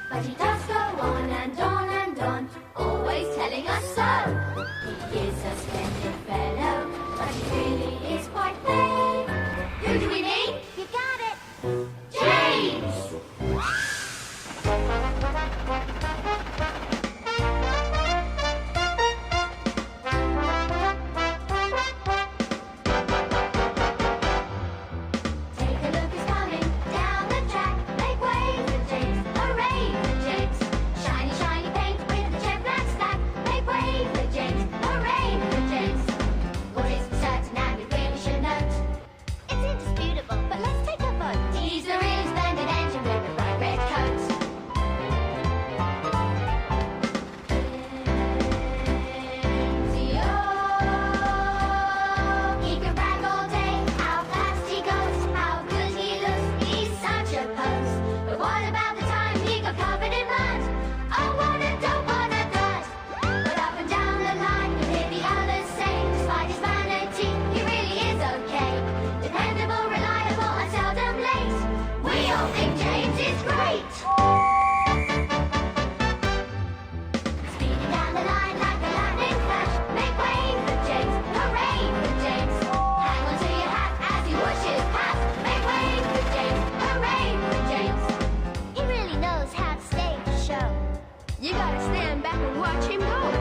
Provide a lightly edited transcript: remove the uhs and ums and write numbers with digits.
But he does go and on, always telling us so. He is a splendid fellow, but he really is quite plain. Who do we mean? You got it! James! Take a look, he's coming down the track. Make way for James, hooray for James. Shiny, shiny paint with the chevron stack. Make way for James, hooray for James. What is for certain and we really should note? It's indisputable, but let's take a vote. He's a really splendid engine with a bright red coat. He can brag all day, how fast he goes, how good he looks, he's such a pose. But what about the time he got covered in mud? Oh, what a dope, what a dud. But up and down the line, you hear the others say, despite his vanity, he really is okay. Dependable, reliable, and seldom late. We all think James is great. Speeding down the line like a lightning flash. Make way for James, hooray for James. Hang on to your hat as he whooshes past. Make way for James, hooray for James. He really knows how to stage a show. You gotta stand back and watch him go.